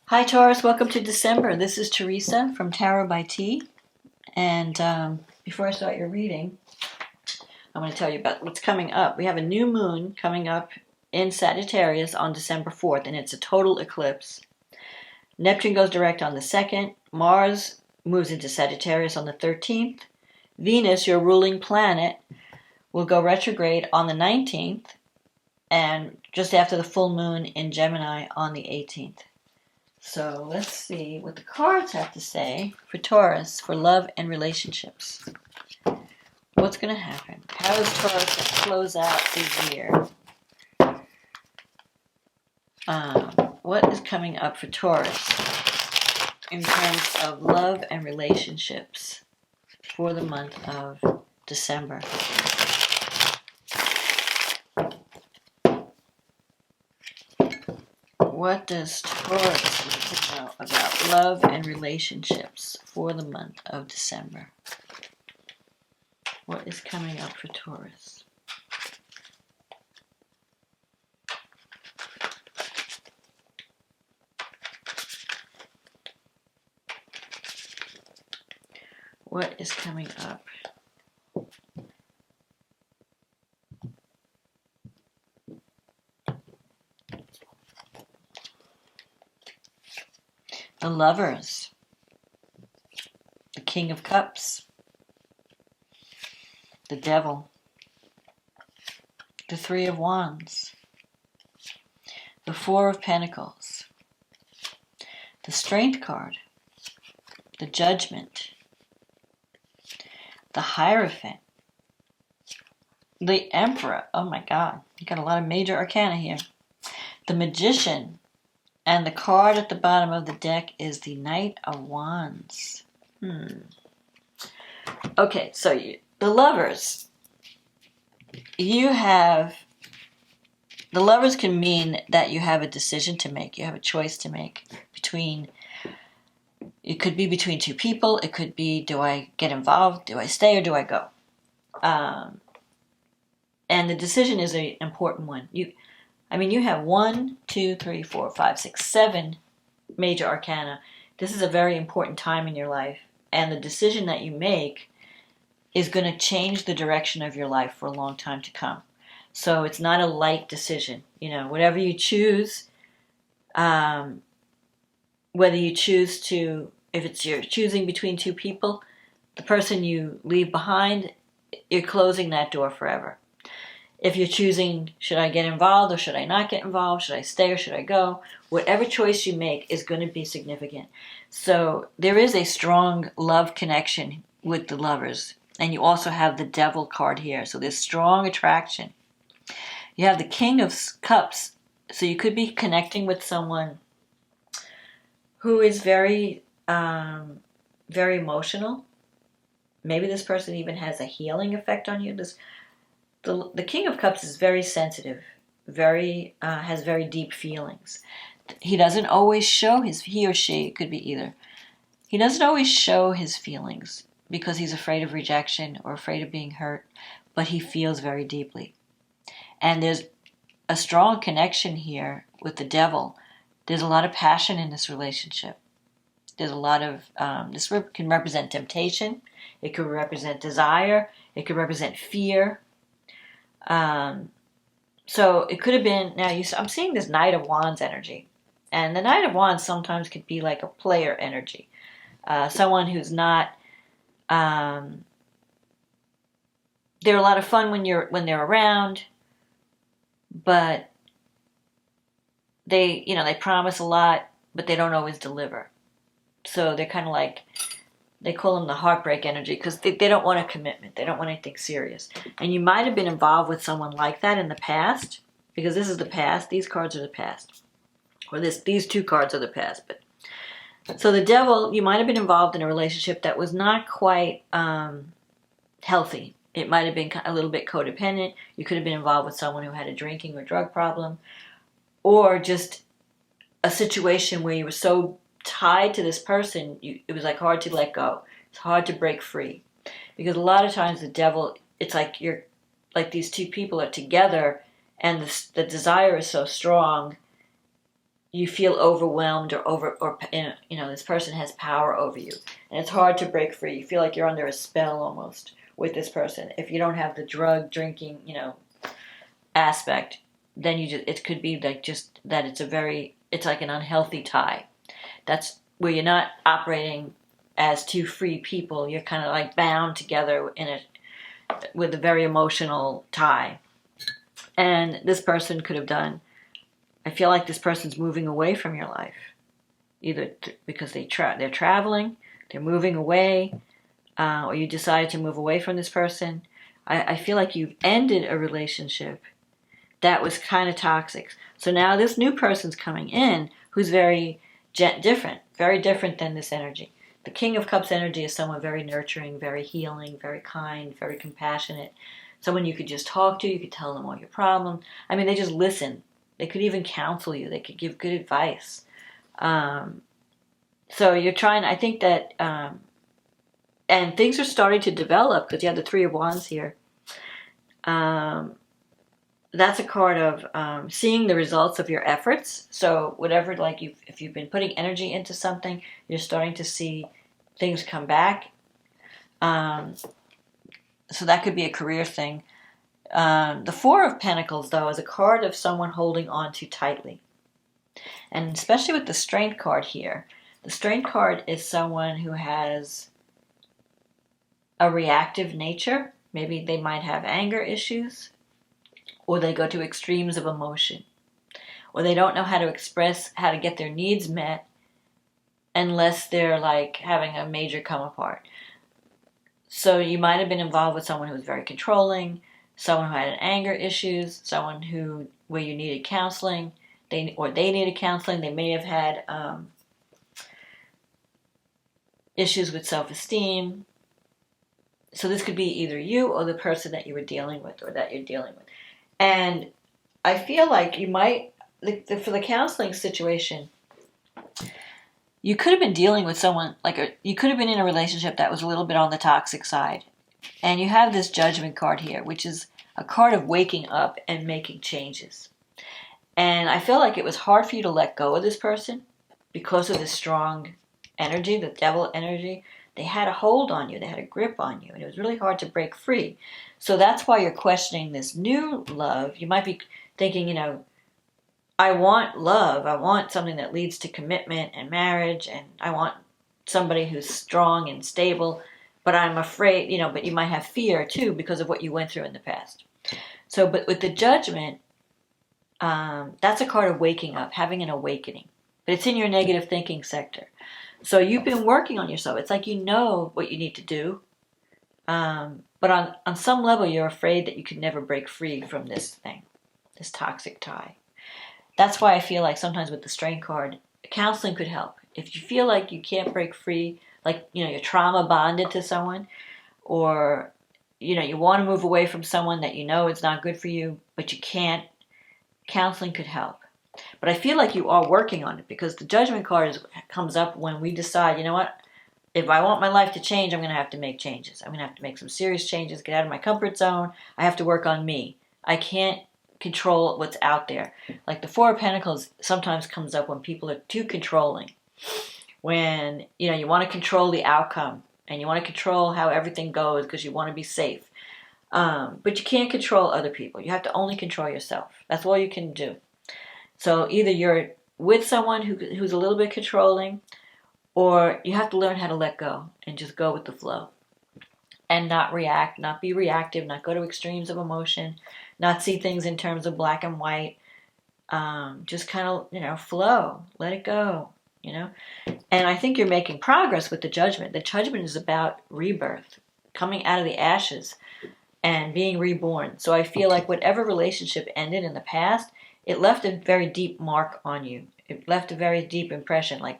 Hi Taurus, welcome to December. This is Teresa from Tarot by T. And before I start your reading, I want to tell you about what's coming up. We have a new moon coming up in Sagittarius on December 4th, and it's a total eclipse. Neptune goes direct on the 2nd. Mars moves into Sagittarius on the 13th. Venus, your ruling planet, will go retrograde on the 19th, and just after the full moon in Gemini on the 18th. So let's see what the cards have to say for Taurus, for love and relationships. What's going to happen? How is Taurus going to close out the year? What is coming up for Taurus in terms of love and relationships for the month of December? What does Taurus need to know about love and relationships for the month of December? What is coming up for Taurus? What is coming up? The Lovers, the King of Cups, the Devil, the Three of Wands, the Four of Pentacles, the Strength card, the Judgment, the Hierophant, the Emperor. Oh my God, you got a lot of major arcana here. The Magician. And the card at the bottom of the deck is the Knight of Wands. Okay, so the Lovers. The Lovers can mean that you have a decision to make. You have a choice to make between. It could be between two people. It could be, do I get involved? Do I stay or do I go? And the decision is an important one. You have 1, 2, 3, 4, 5, 6, 7 major arcana. This is a very important time in your life. And the decision that you make is going to change the direction of your life for a long time to come. So it's not a light decision. Whatever you choose, whether you choose to, if you're choosing between two people, the person you leave behind, you're closing that door forever. If you're choosing, should I get involved or should I not get involved? Should I stay or should I go? Whatever choice you make is going to be significant. So there is a strong love connection with the Lovers. And you also have the Devil card here. So there's strong attraction. You have the King of Cups. So you could be connecting with someone who is very, very emotional. Maybe this person even has a healing effect on you. The King of Cups is very sensitive, has very deep feelings. He doesn't always show he or she, it could be either. He doesn't always show his feelings because he's afraid of rejection or afraid of being hurt, but he feels very deeply. And there's a strong connection here with the Devil. There's a lot of passion in this relationship. There's a lot of, this can represent temptation. It could represent desire. It could represent fear. So it could have been, I'm seeing this Knight of Wands energy. And the Knight of Wands sometimes could be like a player energy. Someone who's not, they're a lot of fun when they're around, but they promise a lot, but they don't always deliver. So they're kind of like, they call them the heartbreak energy because they don't want a commitment. They don't want anything serious. And you might have been involved with someone like that in the past, because this is the past. These cards are the past. Or these two cards are the past. So the Devil, you might have been involved in a relationship that was not quite healthy. It might have been a little bit codependent. You could have been involved with someone who had a drinking or drug problem. Or just a situation where you were so tied to this person, it was like hard to let go. It's hard to break free. Because a lot of times the Devil, it's like these two people are together and the desire is so strong you feel overwhelmed or this person has power over you, and it's hard to break free. You feel like you're under a spell almost with this person. If you don't have the drug drinking, aspect, then it could be like just that it's like an unhealthy tie. That's where you're not operating as two free people. You're kind of like bound together with a very emotional tie. And this person could have done. I feel like this person's moving away from your life, either because they're traveling, they're moving away, or you decided to move away from this person. I feel like you've ended a relationship that was kind of toxic. So now this new person's coming in who's very different, very different than this energy. The King of Cups energy is someone very nurturing, very healing, very kind, very compassionate. Someone you could just talk to, you could tell them all your problems. I mean, they just listen. They could even counsel you. They could give good advice. So you're trying, I think that, and things are starting to develop because you have the Three of Wands here. That's a card of seeing the results of your efforts. So whatever, if you've been putting energy into something, you're starting to see things come back. So that could be a career thing. The Four of Pentacles, though, is a card of someone holding on too tightly. And especially with the Strength card here. The Strength card is someone who has a reactive nature. Maybe they might have anger issues. Or they go to extremes of emotion. Or they don't know how to get their needs met unless they're like having a major come apart. So you might have been involved with someone who was very controlling, someone who had anger issues, someone where you needed counseling, they needed counseling. They may have had issues with self-esteem. So this could be either you or the person that you were dealing with or that you're dealing with. And I feel like you might, for the counseling situation, you could have been dealing with someone, you could have been in a relationship that was a little bit on the toxic side. And you have this Judgment card here, which is a card of waking up and making changes. And I feel like it was hard for you to let go of this person because of this strong energy, the devil energy. They had a hold on you. They had a grip on you. And it was really hard to break free. So that's why you're questioning this new love. You might be thinking, I want love. I want something that leads to commitment and marriage. And I want somebody who's strong and stable. But I'm afraid, but you might have fear too because of what you went through in the past. So, but with the Judgment, that's a card of waking up, having an awakening. But it's in your negative thinking sector. So you've been working on yourself. It's like you know what you need to do. But on some level, you're afraid that you could never break free from this thing, this toxic tie. That's why I feel like sometimes with the Strength card, counseling could help. If you feel like you can't break free, you're trauma bonded to someone, or, you want to move away from someone that is not good for you, but you can't, counseling could help. But I feel like you are working on it because the Judgment card comes up when we decide, if I want my life to change, I'm going to have to make changes. I'm going to have to make some serious changes, get out of my comfort zone. I have to work on me. I can't control what's out there. Like the Four of Pentacles sometimes comes up when people are too controlling. When, you want to control the outcome and you want to control how everything goes because you want to be safe. But you can't control other people. You have to only control yourself. That's all you can do. So either you're with someone who's a little bit controlling, or you have to learn how to let go and just go with the flow and not react, not be reactive, not go to extremes of emotion, not see things in terms of black and white. Just kind of, flow, let it go, And I think you're making progress with the Judgment. The Judgment is about rebirth, coming out of the ashes and being reborn. So I feel like whatever relationship ended in the past, it left a very deep mark on you. It left a very deep impression, like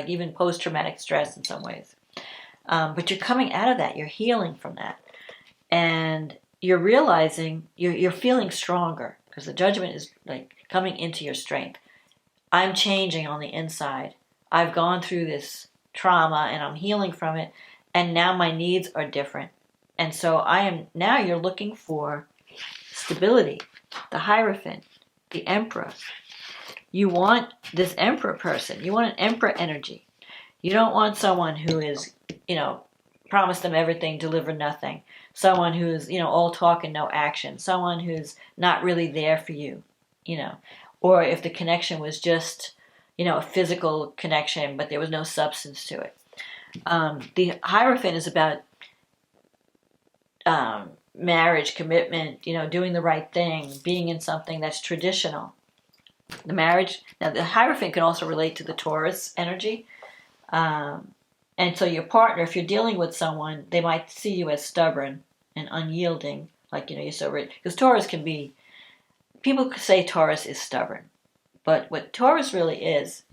even post-traumatic stress in some ways. But you're coming out of that. You're healing from that. And you're realizing you're feeling stronger because the Judgment is like coming into your strength. I'm changing on the inside. I've gone through this trauma and I'm healing from it. And now my needs are different. And so now you're looking for stability, the Hierophant, the Emperor. You want this Emperor person. You want an Emperor energy. You don't want someone who is, promise them everything, deliver nothing. Someone who's, all talk and no action. Someone who's not really there for you, Or if the connection was just, a physical connection, but there was no substance to it. The Hierophant is about marriage, commitment, doing the right thing, being in something that's traditional. The marriage, now the Hierophant can also relate to the Taurus energy. And so your partner, if you're dealing with someone, they might see you as stubborn and unyielding, like, you're so rich. Because Taurus can be, people could say Taurus is stubborn. But what Taurus really is,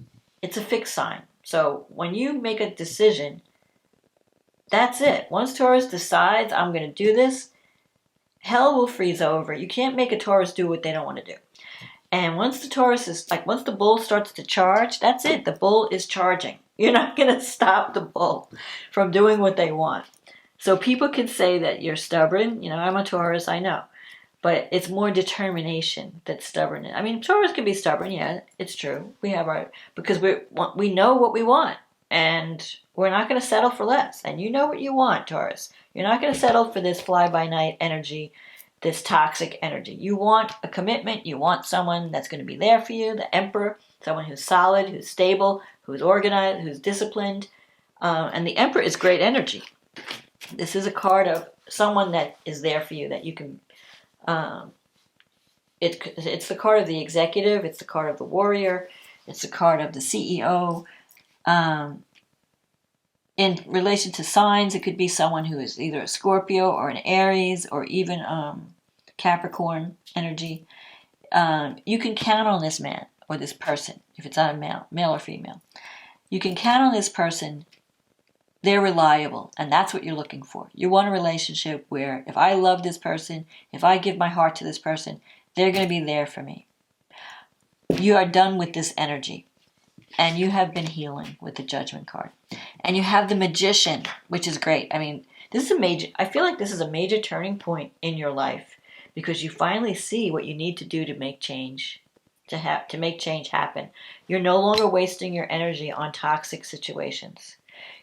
it's a fixed sign. So when you make a decision, that's it. Once Taurus decides, I'm going to do this, hell will freeze over. You can't make a Taurus do what they don't want to do. And once the Taurus is, once the bull starts to charge, that's it. The bull is charging. You're not going to stop the bull from doing what they want. So people can say that you're stubborn. I'm a Taurus, I know. But it's more determination than stubbornness. I mean, Taurus can be stubborn, yeah, it's true. We have because we know what we want. And we're not going to settle for less. And you know what you want, Taurus. You're not going to settle for this fly-by-night energy, this toxic energy. You want a commitment. You want someone that's going to be there for you, the Emperor, someone who's solid, who's stable, who's organized, who's disciplined. And the Emperor is great energy. This is a card of someone that is there for you, that you can... it's the card of the executive. It's the card of the warrior. It's the card of the CEO. In relation to signs, it could be someone who is either a Scorpio or an Aries or even Capricorn energy. You can count on this man or this person, if it's not a male or female. You can count on this person. They're reliable, and that's what you're looking for. You want a relationship where if I love this person, if I give my heart to this person, they're going to be there for me. You are done with this energy. And you have been healing with the Judgment card. And you have the Magician, which is great. I mean, I feel like this is a major turning point in your life because you finally see what you need to do to make change, to make change happen. You're no longer wasting your energy on toxic situations.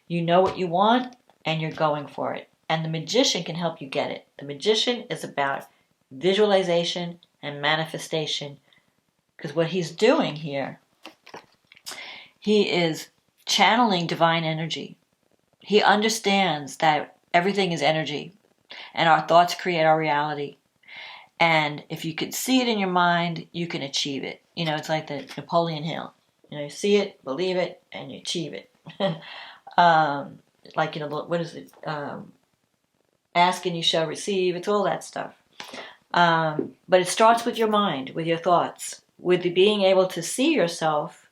You know what you want and you're going for it. And the Magician can help you get it. The Magician is about visualization and manifestation because what he's doing here, he is channeling divine energy. He understands that everything is energy and our thoughts create our reality. And if you could see it in your mind, you can achieve it. It's like the Napoleon Hill. You see it, believe it, and you achieve it. What is it? Ask and you shall receive. It's all that stuff. But it starts with your mind, with your thoughts, with being able to see yourself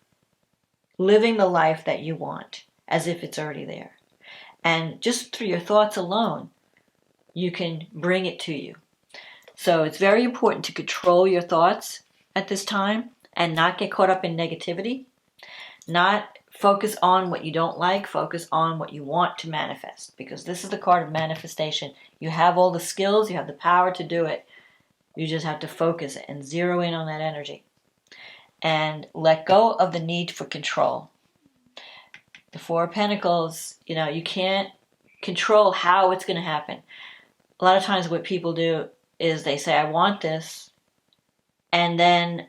living the life that you want as if it's already there. And just through your thoughts alone, you can bring it to you. So it's very important to control your thoughts at this time and not get caught up in negativity. Not focus on what you don't like, focus on what you want to manifest. Because this is the card of manifestation. You have all the skills, you have the power to do it. You just have to focus and zero in on that energy. And let go of the need for control. The Four of Pentacles, you can't control how it's going to happen. A lot of times what people do is they say, I want this, and then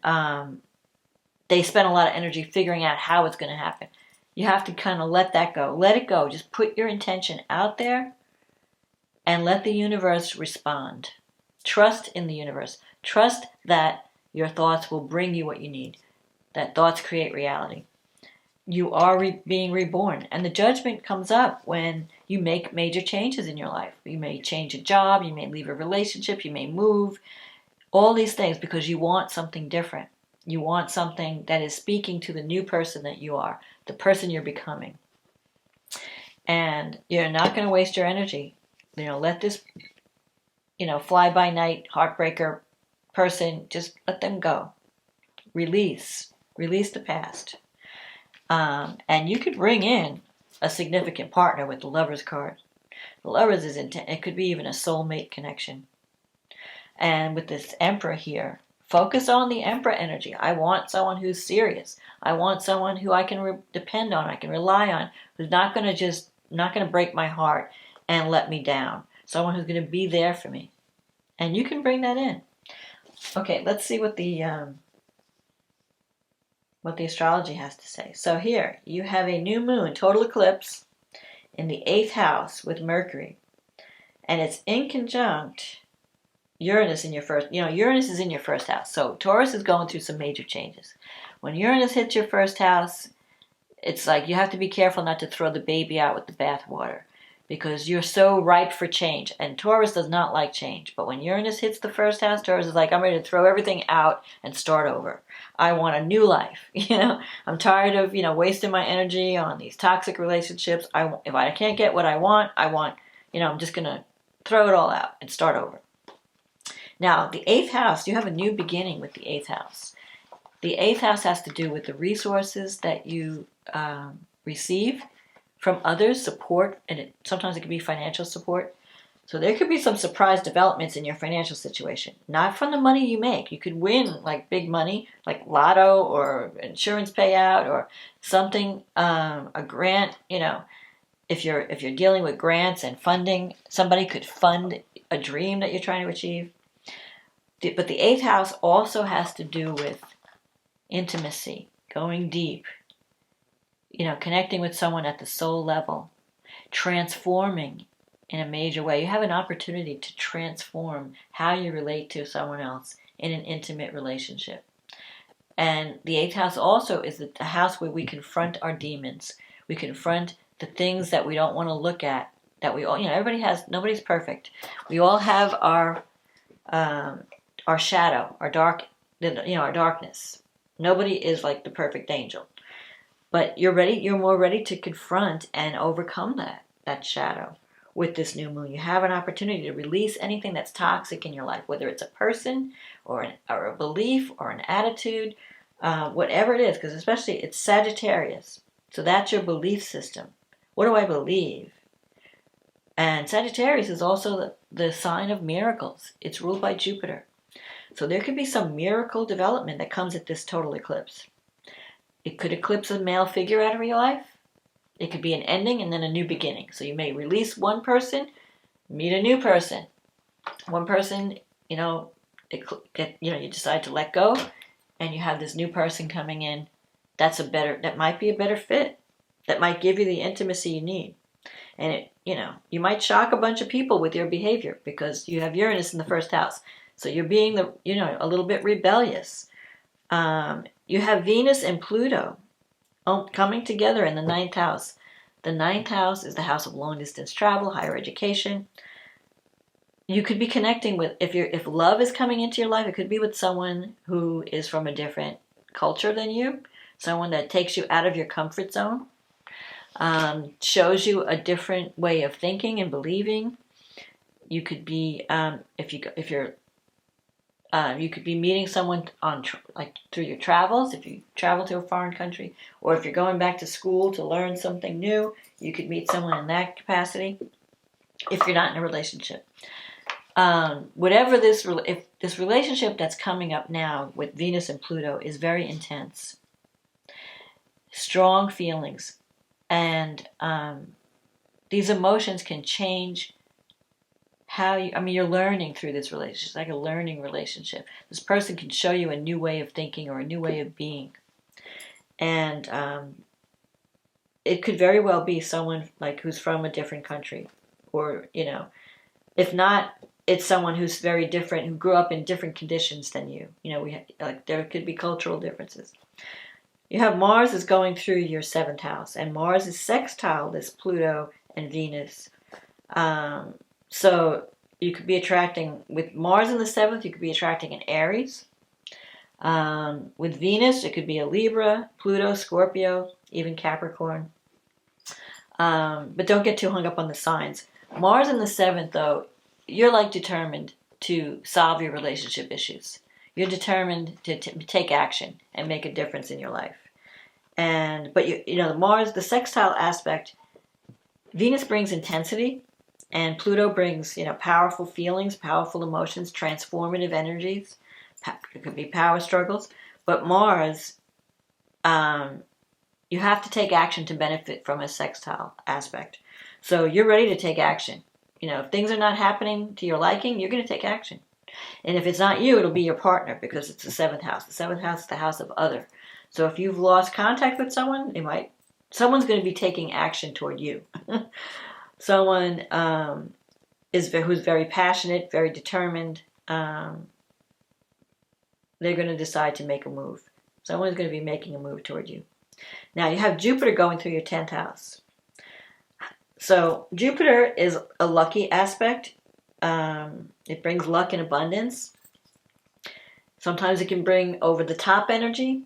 they spend a lot of energy figuring out how it's going to happen. You have to kind of let that go. Let it go. Just put your intention out there and let the universe respond. Trust in the universe. Trust that your thoughts will bring you what you need. That thoughts create reality. You are being reborn. And the Judgment comes up when you make major changes in your life. You may change a job. You may leave a relationship. You may move. All these things because you want something different. You want something that is speaking to the new person that you are. The person you're becoming. And you're not going to waste your energy. Let this, fly-by-night heartbreaker person, just let them go. Release the past. And you could bring in a significant partner with the Lover's card. The Lover's it could be even a soulmate connection. And with this Emperor here, Focus on the Emperor energy. I want someone who's serious. I want someone who I can depend on, I can rely on, who's not going to break my heart and let me down. Someone who's going to be there for me. And you can bring that in. Okay, let's see what the astrology has to say. So here, you have a new moon, total eclipse, in the 8th house with Mercury. And it's in conjunct Uranus in your first, Uranus is in your first house. So Taurus is going through some major changes. When Uranus hits your first house, it's like you have to be careful not to throw the baby out with the bathwater, because you're so ripe for change. And Taurus does not like change. But when Uranus hits the first house, Taurus is like, I'm ready to throw everything out and start over. I want a new life. I'm tired of, wasting my energy on these toxic relationships. If I can't get what I want, I'm just going to throw it all out and start over. Now, the 8th house, you have a new beginning with the 8th house. The 8th house has to do with the resources that you receive from others, support, and sometimes it can be financial support. So there could be some surprise developments in your financial situation. Not from the money you make. You could win like big money, like lotto or insurance payout or something, a grant. If you're dealing with grants and funding, somebody could fund a dream that you're trying to achieve. But the 8th house also has to do with intimacy, going deep, connecting with someone at the soul level, transforming in a major way. You have an opportunity to transform how you relate to someone else in an intimate relationship. And the 8th house also is the house where we confront our demons. We confront the things that we don't want to look at, that we all, nobody's perfect. We all have our shadow, our darkness. Nobody is like the perfect angel. But you're more ready to confront and overcome that shadow with this new moon. You have an opportunity to release anything that's toxic in your life, whether it's a person or a belief or an attitude, whatever it is, because especially it's Sagittarius. So that's your belief system. What do I believe? And Sagittarius is also the sign of miracles. It's ruled by Jupiter. So there could be some miracle development that comes at this total eclipse. It could eclipse a male figure out of your life. It could be an ending and then a new beginning. So you may release one person, meet a new person. One person, you decide to let go, and you have this new person coming in. That might be a better fit. That might give you the intimacy you need. And you might shock a bunch of people with your behavior because you have Uranus in the first house. So you're being a little bit rebellious. You have Venus and Pluto coming together in the 9th house. The 9th house is the house of long distance travel, higher education. You could be connecting with, if love is coming into your life, it could be with someone who is from a different culture than you, someone that takes you out of your comfort zone, shows you a different way of thinking and believing. You could be, you could be meeting someone through your travels, if you travel to a foreign country, or if you're going back to school to learn something new, you could meet someone in that capacity, if you're not in a relationship. If this relationship that's coming up now with Venus and Pluto is very intense, strong feelings, and these emotions can change how you're learning through this relationship. It's like a learning relationship. This person can show you a new way of thinking or a new way of being. And it could very well be someone who's from a different country. Or, if not, it's someone who's very different, who grew up in different conditions than you. There could be cultural differences. You have Mars is going through your 7th house, and Mars is sextile this Pluto and Venus. So you could be attracting, with Mars in the 7th, you could be attracting an Aries. With Venus, it could be a Libra, Pluto, Scorpio, even Capricorn. But don't get too hung up on the signs. Mars in the 7th, though, you're determined to solve your relationship issues. You're determined to take action and make a difference in your life. But the Mars, the sextile aspect, Venus brings intensity, and Pluto brings, powerful feelings, powerful emotions, transformative energies, It could be power struggles. But Mars, you have to take action to benefit from a sextile aspect. So you're ready to take action. If things are not happening to your liking, you're going to take action. And if it's not you, it'll be your partner, because it's the seventh house. The seventh house is the house of other. So if you've lost contact with someone, someone's going to be taking action toward you. Someone who's very passionate, very determined. They're going to decide to make a move. Someone's going to be making a move toward you. Now you have Jupiter going through your 10th house. So Jupiter is a lucky aspect. It brings luck and abundance. Sometimes it can bring over the top energy.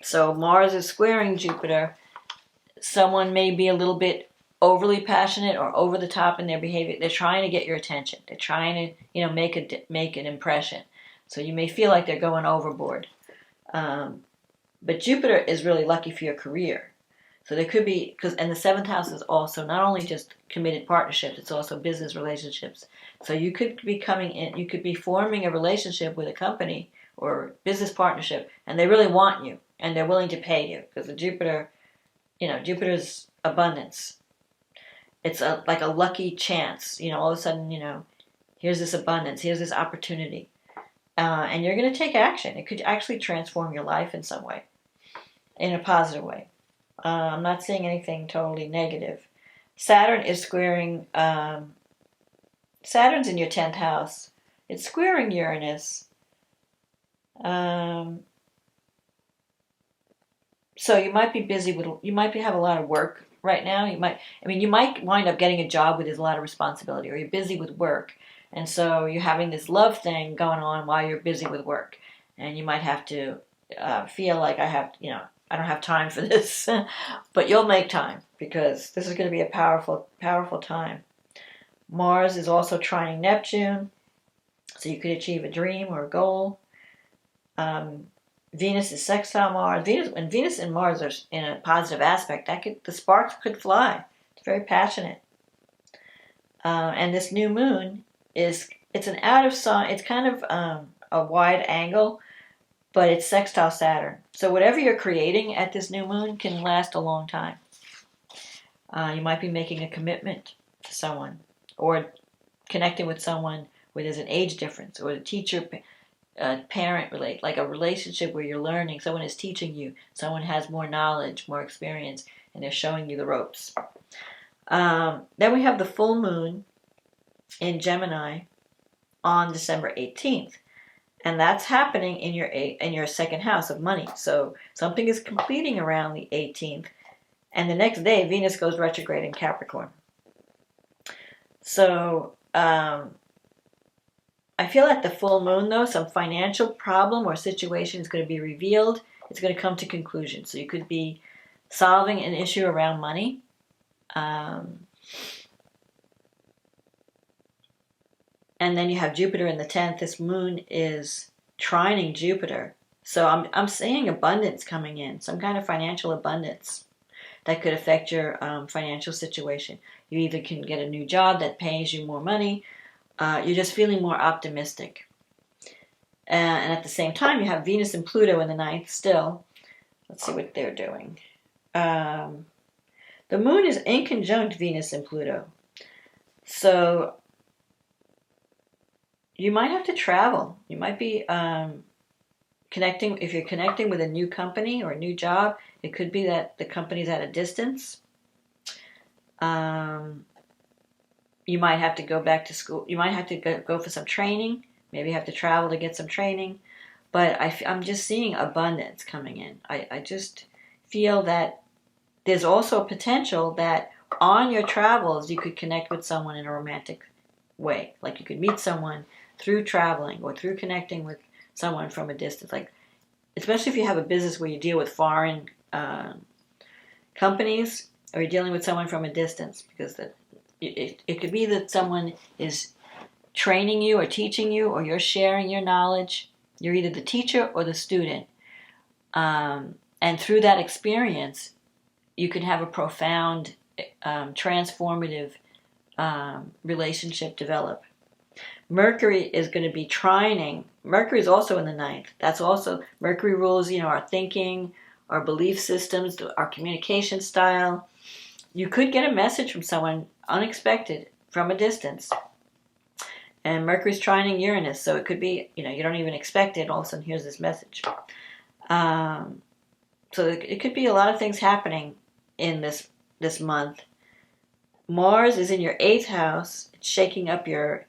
So Mars is squaring Jupiter. Someone may be a little bit overly passionate or over the top in their behavior. They're trying to get your attention. They're trying to, make an impression. So you may feel like they're going overboard. But Jupiter is really lucky for your career. So there could be, and the 7th house is also not only just committed partnerships, it's also business relationships. So you could be you could be forming a relationship with a company or business partnership, and they really want you, and they're willing to pay you, because the Jupiter's abundance. It's like a lucky chance, all of a sudden, here's this abundance, here's this opportunity. And you're going to take action. It could actually transform your life in some way, in a positive way. I'm not seeing anything totally negative. Saturn is squaring, Saturn's in your 10th house. It's squaring Uranus. So you might be busy you might have a lot of work right now. You might wind up getting a job where there's a lot of responsibility, or you're busy with work. And so you're having this love thing going on while you're busy with work. And you might have to feel like I don't have time for this. But you'll make time, because this is going to be a powerful, powerful time. Mars is also trining Neptune, so you could achieve a dream or a goal. Venus is sextile Mars. When Venus and Mars are in a positive aspect, the sparks could fly. It's very passionate. And this new moon it's an out of sign. It's kind of a wide angle, but it's sextile Saturn. So whatever you're creating at this new moon can last a long time. You might be making a commitment to someone, or connecting with someone where there's an age difference, or a teacher parent like a relationship where you're learning. Someone is teaching you. Someone has more knowledge, more experience, and they're showing you the ropes. Then we have the full moon in Gemini on December 18th. And that's happening in your 2nd house of money. So something is completing around the 18th. And the next day, Venus goes retrograde in Capricorn. So I feel at the full moon, though, some financial problem or situation is going to be revealed. It's going to come to conclusion. So you could be solving an issue around money. And then you have Jupiter in the 10th. This moon is trining Jupiter. So I'm seeing abundance coming in, some kind of financial abundance that could affect your financial situation. You either can get a new job that pays you more money. You're just feeling more optimistic. And at the same time, you have Venus and Pluto in the 9th still. Let's see what they're doing. The moon is in conjunct Venus and Pluto. So you might have to travel. You might be connecting. If you're connecting with a new company or a new job, it could be that the company's at a distance. You might have to go back to school. You might have to go for some training. Maybe you have to travel to get some training. But I'm just seeing abundance coming in. I just feel that there's also potential that on your travels you could connect with someone in a romantic way. Like you could meet someone through traveling or through connecting with someone from a distance. Like, especially if you have a business where you deal with foreign companies, or you're dealing with someone from a distance, because it could be that someone is training you or teaching you, or you're sharing your knowledge. You're either the teacher or the student. And through that experience, you can have a profound, transformative relationship develop. Mercury is going to be trining. Mercury is also in the ninth. That's also, Mercury rules, our thinking, our belief systems, our communication style. You could get a message from someone unexpected from a distance. And Mercury's trining Uranus, so it could be, you don't even expect it. All of a sudden, here's this message. So it could be a lot of things happening in this month. Mars is in your 8th house. It's shaking up your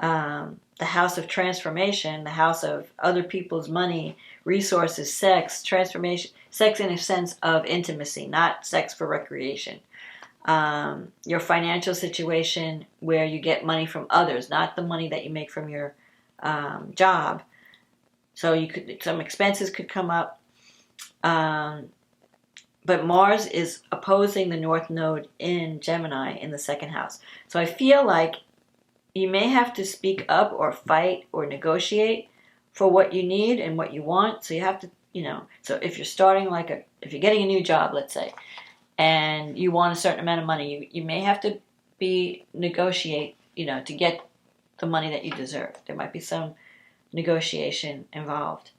the house of transformation, the house of other people's money, resources, sex, transformation, sex in a sense of intimacy, not sex for recreation. Your financial situation where you get money from others, not the money that you make from your job. So some expenses could come up. But Mars is opposing the North Node in Gemini in the 2nd house. So I feel like you may have to speak up or fight or negotiate for what you need and what you want. So you have to, so if you're starting if you're getting a new job, let's say, and you want a certain amount of money, you may have to negotiate, to get the money that you deserve. There might be some negotiation involved.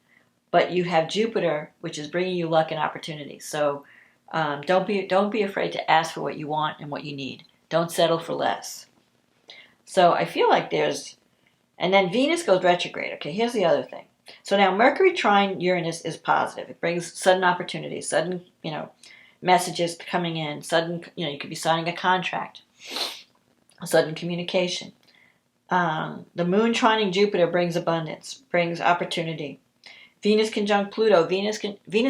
But you have Jupiter, which is bringing you luck and opportunity. So don't be afraid to ask for what you want and what you need. Don't settle for less. So I feel like and then Venus goes retrograde. Okay, here's the other thing. So now Mercury trine Uranus is positive. It brings sudden opportunities, sudden, messages coming in, sudden, you could be signing a contract, a sudden communication. The moon trining Jupiter brings abundance, brings opportunity. Venus conjunct Pluto. Venus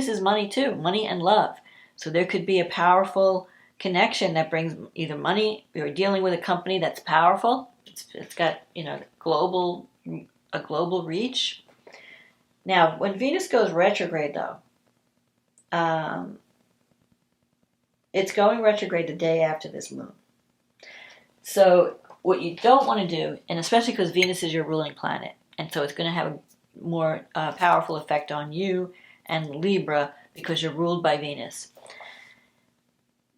is money too, money and love. So there could be a powerful connection that brings either money. You're dealing with a company that's powerful. It's got a global reach. Now, when Venus goes retrograde, though, it's going retrograde the day after this moon. So what you don't want to do, and especially because Venus is your ruling planet, and so it's going to have a more powerful effect on you and Libra because you're ruled by Venus.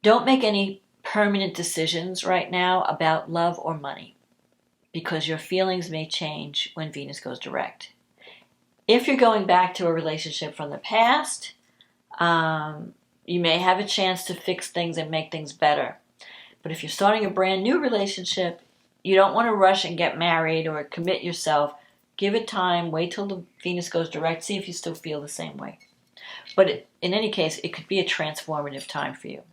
Don't make any permanent decisions right now about love or money because your feelings may change when Venus goes direct. If you're going back to a relationship from the past, you may have a chance to fix things and make things better. But if you're starting a brand new relationship, you don't want to rush and get married or commit yourself. Give it time. Wait till the Venus goes direct. See if you still feel the same way. But in any case, it could be a transformative time for you.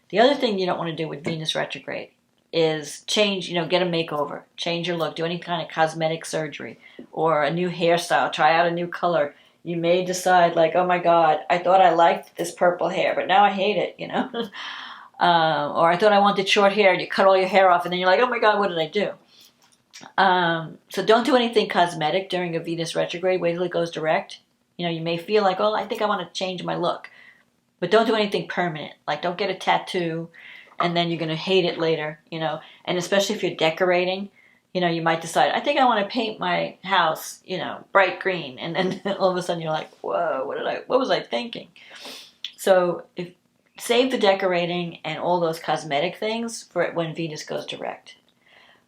The other thing you don't want to do with Venus retrograde is change, get a makeover, change your look, do any kind of cosmetic surgery or a new hairstyle, try out a new color. You may decide oh my God, I thought I liked this purple hair, but now I hate it, or I thought I wanted short hair and you cut all your hair off and then you're like, oh my God, what did I do? So don't do anything cosmetic during a Venus retrograde. Wait till it goes direct. You may feel like, oh, I think I want to change my look. But don't do anything permanent. Don't get a tattoo and then you're going to hate it later, And especially if you're decorating, you might decide, I think I want to paint my house, bright green. And then all of a sudden you're like, whoa, what was I thinking? So save the decorating and all those cosmetic things for when Venus goes direct.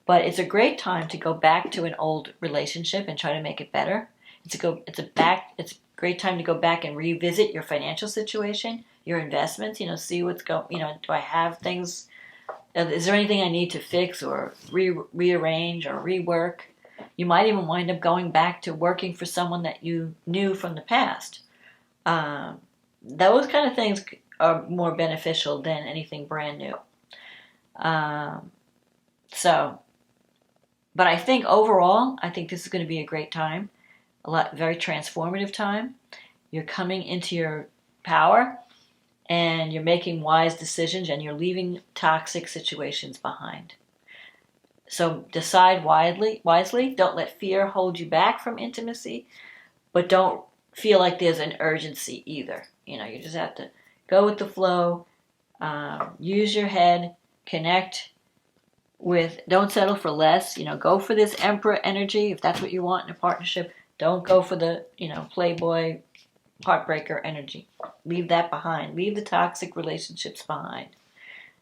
But it's a great time to go back to an old relationship and try to make it better. It's a great time to go back and revisit your financial situation, your investments, see what's going, do I have things, is there anything I need to fix or rearrange or rework? You might even wind up going back to working for someone that you knew from the past. Those kind of things are more beneficial than anything brand new. But I think overall, this is going to be a great time. Very transformative time. You're coming into your power and you're making wise decisions and you're leaving toxic situations behind. So decide wisely. Don't let fear hold you back from intimacy, but don't feel like there's an urgency either. You just have to go with the flow, use your head, connect don't settle for less, go for this Emperor energy if that's what you want in a partnership. Don't go for the, playboy, heartbreaker energy. Leave that behind. Leave the toxic relationships behind.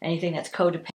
Anything that's codependent.